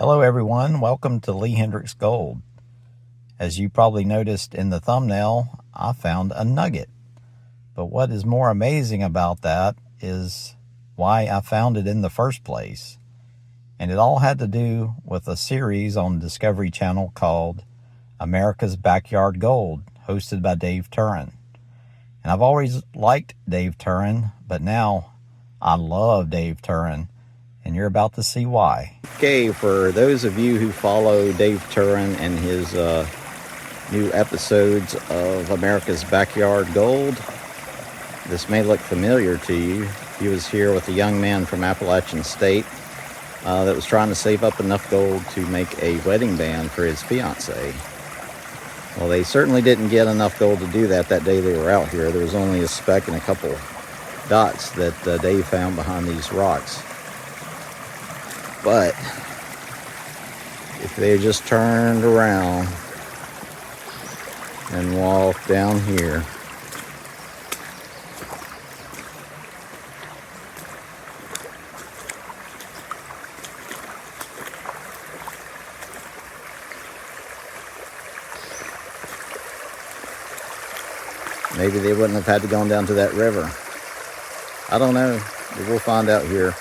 Hello everyone, welcome to Lee Hendricks Gold. As you probably noticed in the thumbnail, I found a nugget. But what is more amazing about that is why I found it in the first place. And it all had to do with a series on Discovery Channel called America's Backyard Gold, hosted by Dave Turin. And I've always liked Dave Turin, but now I love Dave Turin. And you're about to see why. Okay, for those of you who follow Dave Turin and his new episodes of America's Backyard Gold, this may look familiar to you. He was here with a young man from Appalachian State that was trying to save up enough gold to make a wedding band for his fiancée. Well, they certainly didn't get enough gold to do that day they were out here. There was only a speck and a couple dots that Dave found behind these rocks. But if they had just turned around and walked down here, maybe they wouldn't have had to go down to that river. I don't know, but we'll find out here.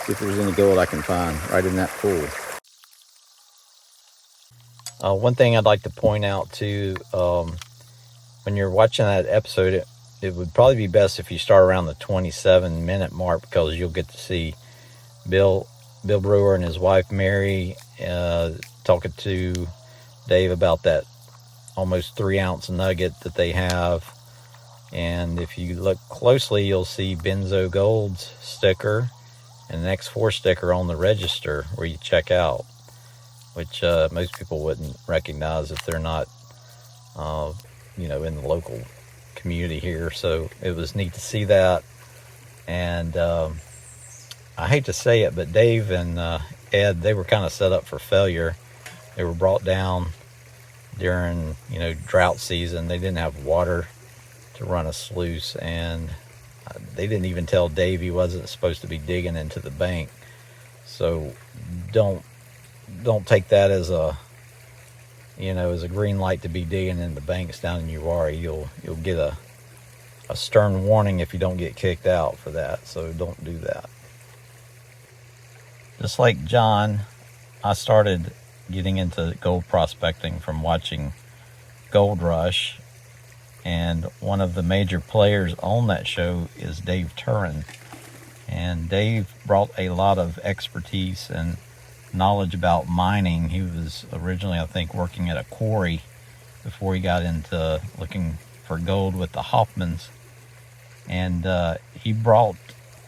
See if there's any gold I can find right in that pool. One thing I'd like to point out too, when you're watching that episode, it would probably be best if you start around the 27-minute mark, because you'll get to see Bill Brewer and his wife Mary talking to Dave about that almost 3-ounce nugget that they have. And if you look closely, you'll see Benzo Gold's sticker and an X4 sticker on the register where you check out, which most people wouldn't recognize if they're not, in the local community here. So it was neat to see that. And I hate to say it, but Dave and Ed, they were kind of set up for failure. They were brought down during, drought season. They didn't have water to run a sluice, and they didn't even tell Dave he wasn't supposed to be digging into the bank. So don't take that as a green light to be digging in the banks down in Uwharrie. You'll get a stern warning if you don't get kicked out for that. So don't do that. Just like John, I started getting into gold prospecting from watching Gold Rush. And one of the major players on that show is Dave Turin. And Dave brought a lot of expertise and knowledge about mining. He was originally, I think, working at a quarry before he got into looking for gold with the Hoffmans. And he brought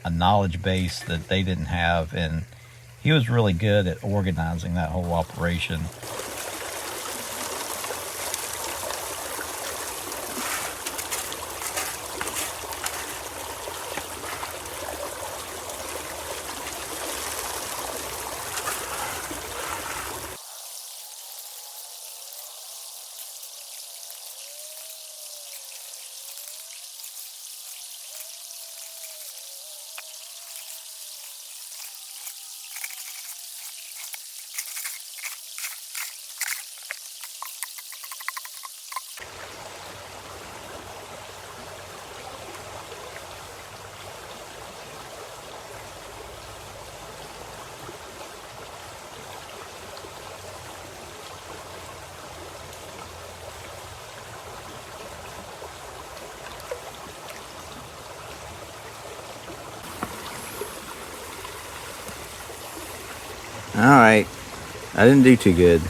a knowledge base that they didn't have. And he was really good at organizing that whole operation. All right, I didn't do too good.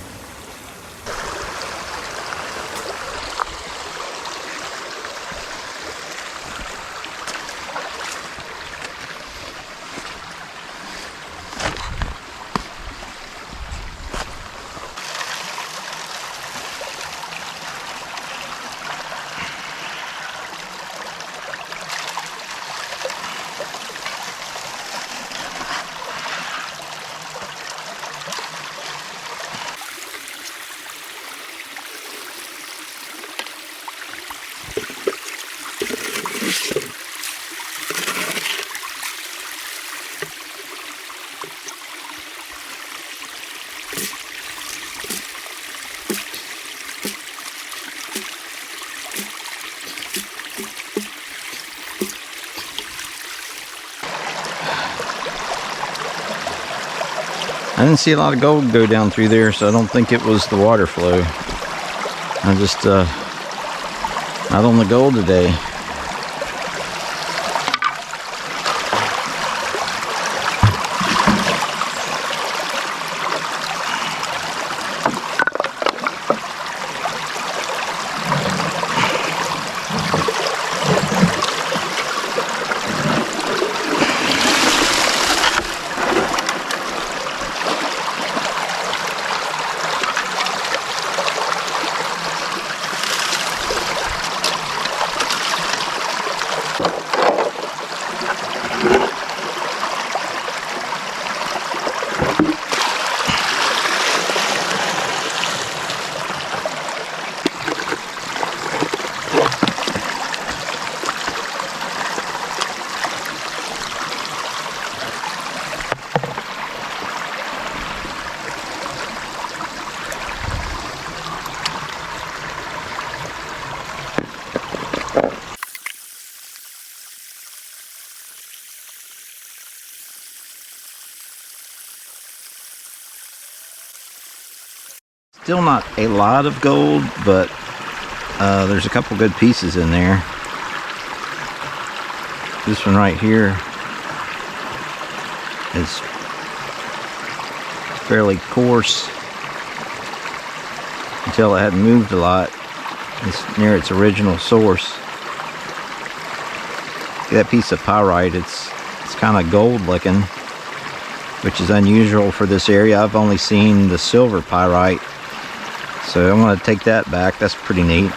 I didn't see a lot of gold go down through there, so I don't think it was the water flow. I just not on the gold today. Still not a lot of gold, but there's a couple good pieces in there. This one right here is fairly coarse. You can tell it hadn't moved a lot. It's near its original source. That piece of pyrite, it's kind of gold looking, which is unusual for this area. I've only seen the silver pyrite. So I'm going to take that back. That's pretty neat.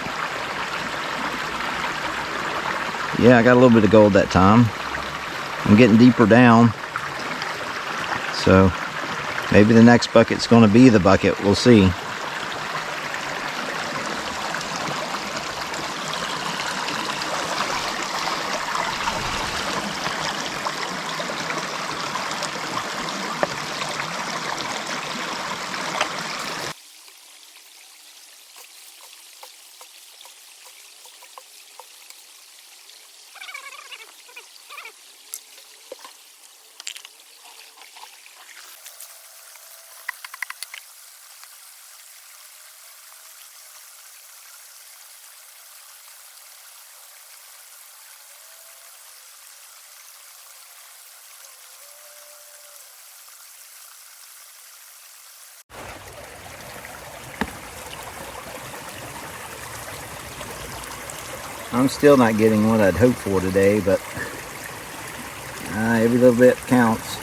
Yeah, I got a little bit of gold that time. I'm getting deeper down. So maybe the next bucket's going to be the bucket. We'll see. I'm still not getting what I'd hoped for today, but every little bit counts.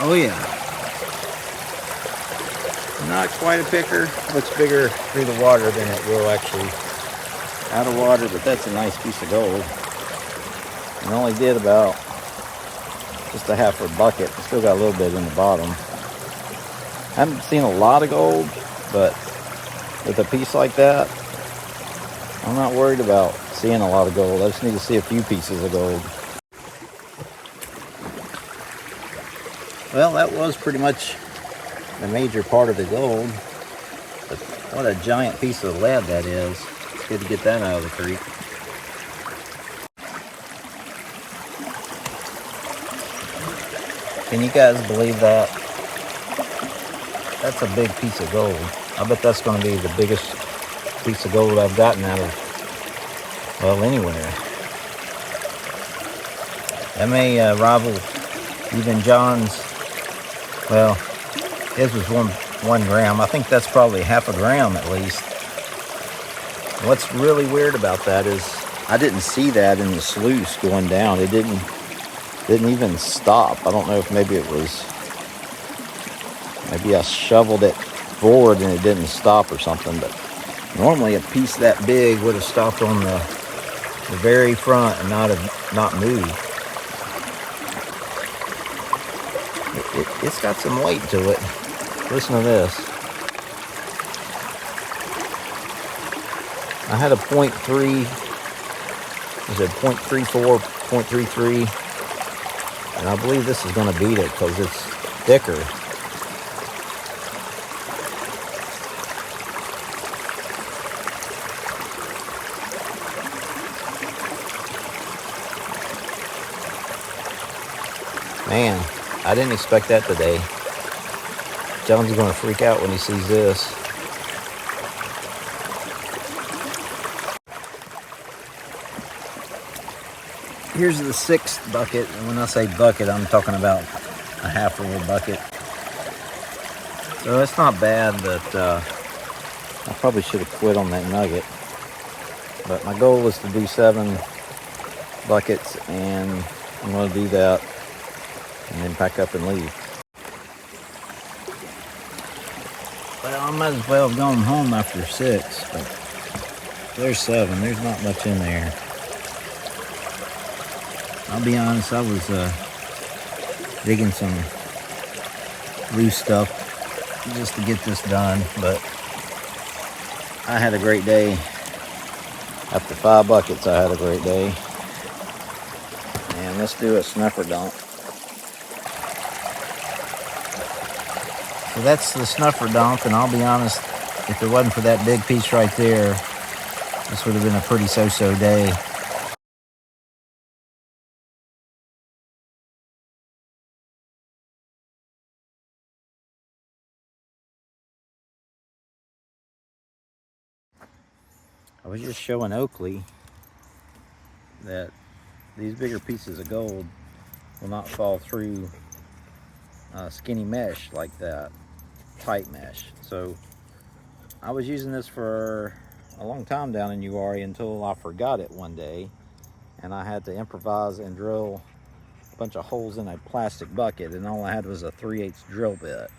Oh yeah. Not quite a picker. Looks bigger through the water than it will actually out of water, but that's a nice piece of gold. It only did about just a half a bucket. Still got a little bit in the bottom. I haven't seen a lot of gold, but with a piece like that, I'm not worried about seeing a lot of gold. I just need to see a few pieces of gold. Well, that was pretty much the major part of the gold. But what a giant piece of lead that is. It's good to get that out of the creek. Can you guys believe that? That's a big piece of gold. I bet that's going to be the biggest piece of gold I've gotten out of, well, anywhere. That may rival even John's. Well, his was one gram. I think that's probably half a gram at least. What's really weird about that is I didn't see that in the sluice going down. It didn't even stop. I don't know if maybe I shoveled it forward and it didn't stop or something, but normally a piece that big would have stopped on the very front and not moved. It's got some weight to it. Listen to this. I had a 0.3, is it 0.34, 0.33? And I believe this is going to beat it because it's thicker. Man, I didn't expect that today. John's going to freak out when he sees this. Here's the 6th bucket, and when I say bucket, I'm talking about a half-full bucket. So it's not bad, but I probably should have quit on that nugget. But my goal was to do 7 buckets, and I'm going to do that and then pack up and leave. Well, I might as well have gone home after 6, but there's 7. There's not much in there. I'll be honest, I was digging some loose stuff just to get this done, but I had a great day. After 5 buckets, I had a great day. And let's do a snuffer dump. So that's the snuffer dump, and I'll be honest, if it wasn't for that big piece right there, this would have been a pretty so-so day. I was just showing Oakley that these bigger pieces of gold will not fall through skinny mesh like that, tight mesh. So I was using this for a long time down in Uwharrie until I forgot it one day, and I had to improvise and drill a bunch of holes in a plastic bucket, and all I had was a 3/8 drill bit.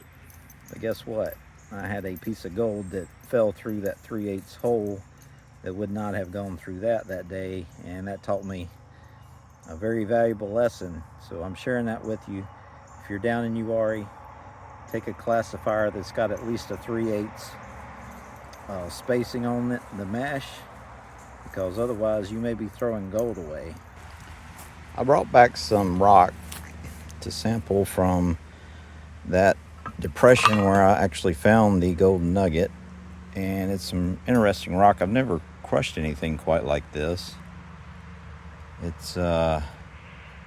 But guess what? I had a piece of gold that fell through that 3/8 hole that would not have gone through that day, and that taught me a very valuable lesson. So I'm sharing that with you. If you're down in Uwharrie, take a classifier that's got at least a 3/8 spacing on it, the mesh, because otherwise you may be throwing gold away. I brought back some rock to sample from that depression where I actually found the golden nugget, and it's some interesting rock. I've never crushed anything quite like this. It's got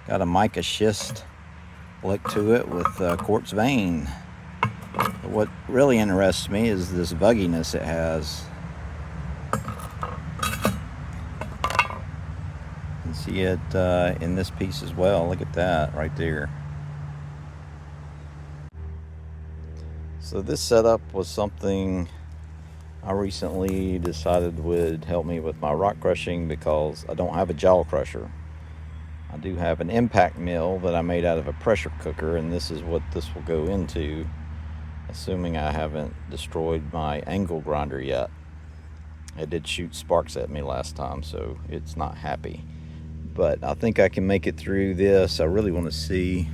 a mica schist look to it with quartz vein. But what really interests me is this vugginess it has. You can see it in this piece as well. Look at that right there. So this setup was something I recently decided would help me with my rock crushing, because I don't have a jaw crusher. I do have an impact mill that I made out of a pressure cooker, and this is what this will go into, assuming I haven't destroyed my angle grinder yet. It did shoot sparks at me last time, so it's not happy. But I think I can make it through this. I really want to see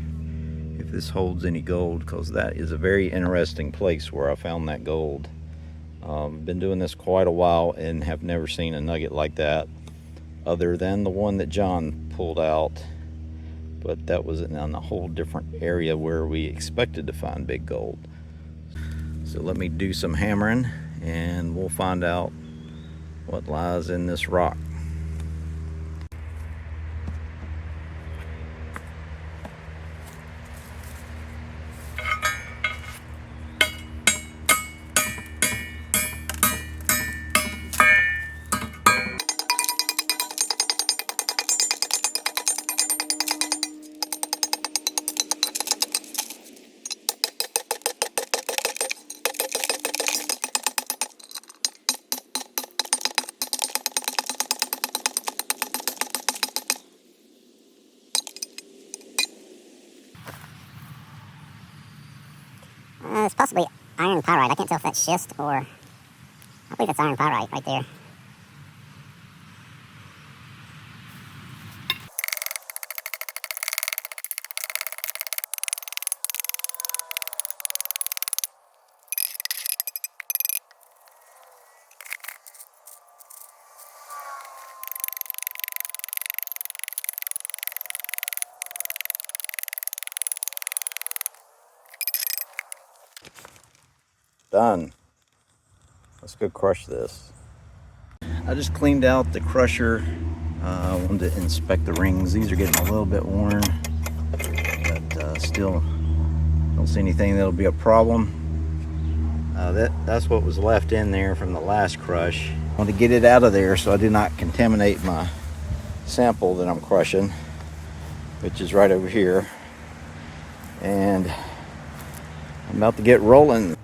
if this holds any gold, because that is a very interesting place where I found that gold. Been doing this quite a while and have never seen a nugget like that, other than the one that John pulled out, but that was in a whole different area where we expected to find big gold. So let me do some hammering and we'll find out what lies in this rock. It's possibly iron pyrite. I can't tell if that's schist or... I believe it's iron pyrite right there. Done. Let's go crush this. I just cleaned out the crusher. I wanted to inspect the rings. These are getting a little bit worn, but Still don't see anything that'll be a problem. That's what was left in there from the last crush. I want to get it out of there so I do not contaminate my sample that I'm crushing, which is right over here. And I'm about to get rolling.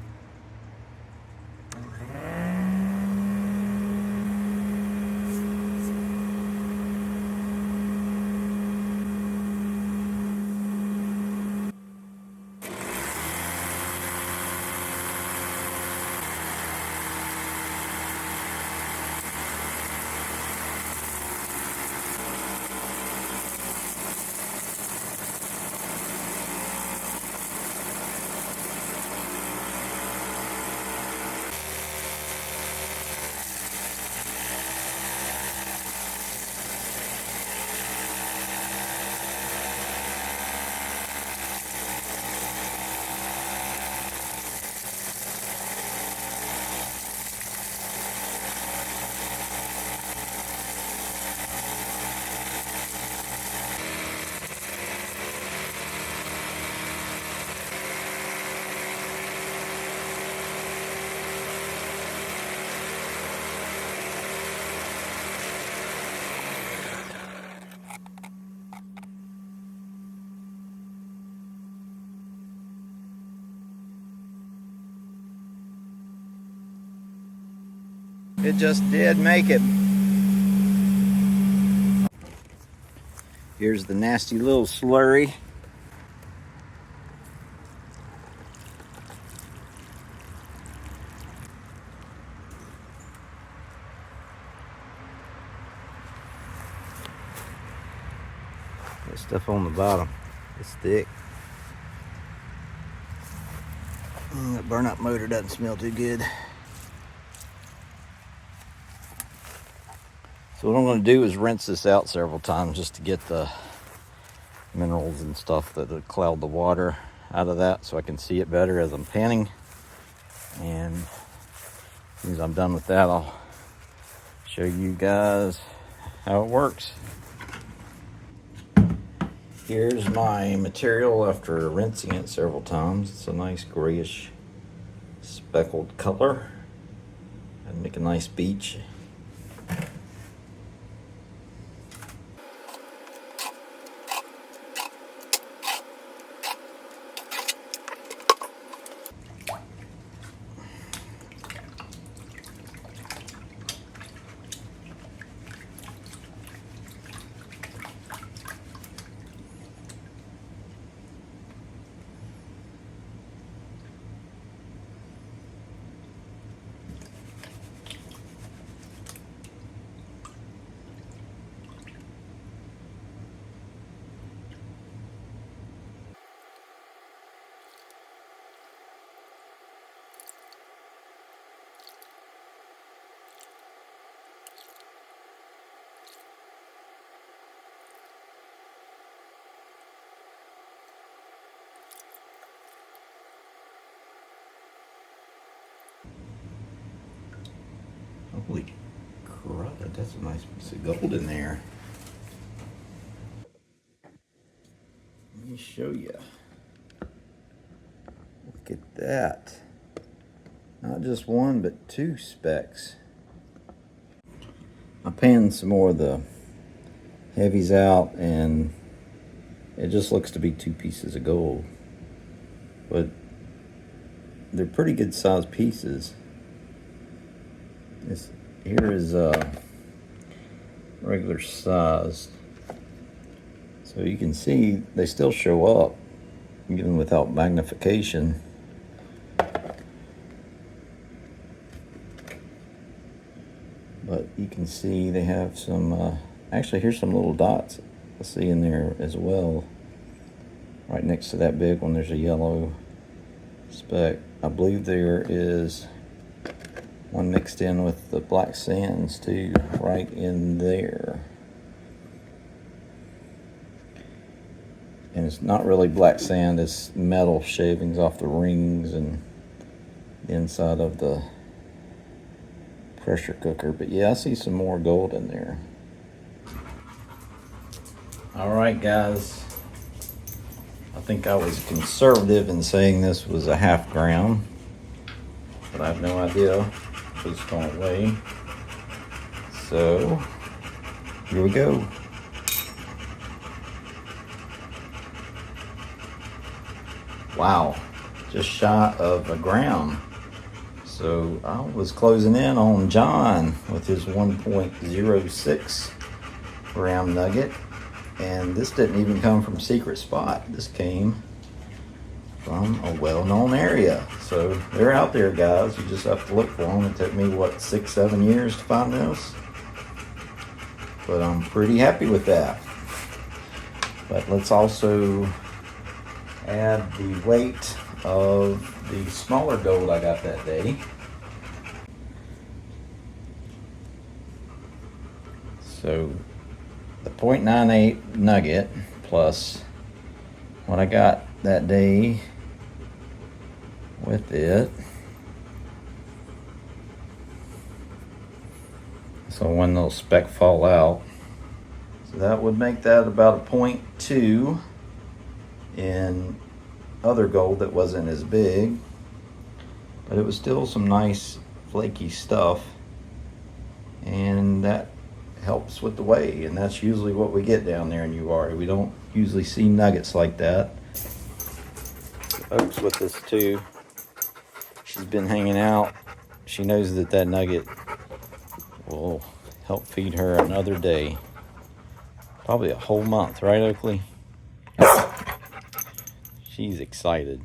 It just did make it. Here's the nasty little slurry. That stuff on the bottom, it's thick. That burnout motor doesn't smell too good. So what I'm going to do is rinse this out several times just to get the minerals and stuff that cloud the water out of that, so I can see it better as I'm panning. And as soon as I'm done with that, I'll show you guys how it works. Here's my material after rinsing it several times. It's a nice grayish speckled color. I'd make a nice beach. Holy crud, that's a nice piece of gold in there. Let me show you. Look at that. Not just one, but two specks. I panned some more of the heavies out, and it just looks to be two pieces of gold. But they're pretty good sized pieces. Here is regular size, so you can see they still show up even without magnification. But you can see they have some actually, here's some little dots I see in there as well. Right next to that big one, there's a yellow speck. I believe there is one mixed in with the black sands too, right in there. And it's not really black sand, it's metal shavings off the rings and the inside of the pressure cooker. But yeah, I see some more gold in there. All right, guys. I think I was conservative in saying this was a half gram, but I have no idea what it's going to weigh. So here we go. Wow, just shy of a gram. So I was closing in on John with his 1.06 gram nugget. And this didn't even come from Secret Spot. This came from a well-known area. So they're out there, guys. You just have to look for them. It took me, 6-7 years to find this. But I'm pretty happy with that. But let's also add the weight of the smaller gold I got that day. So the 0.98 nugget plus what I got that day with it. So when those speck fall out, so that would make that about a 0.2 in other gold that wasn't as big, but it was still some nice flaky stuff, and that helps with the weigh, and that's usually what we get down there in Uwharrie. We don't usually see nuggets like that. Oak's with us too. She's been hanging out. She knows that that nugget will help feed her another day. Probably a whole month, right, Oakley? She's excited.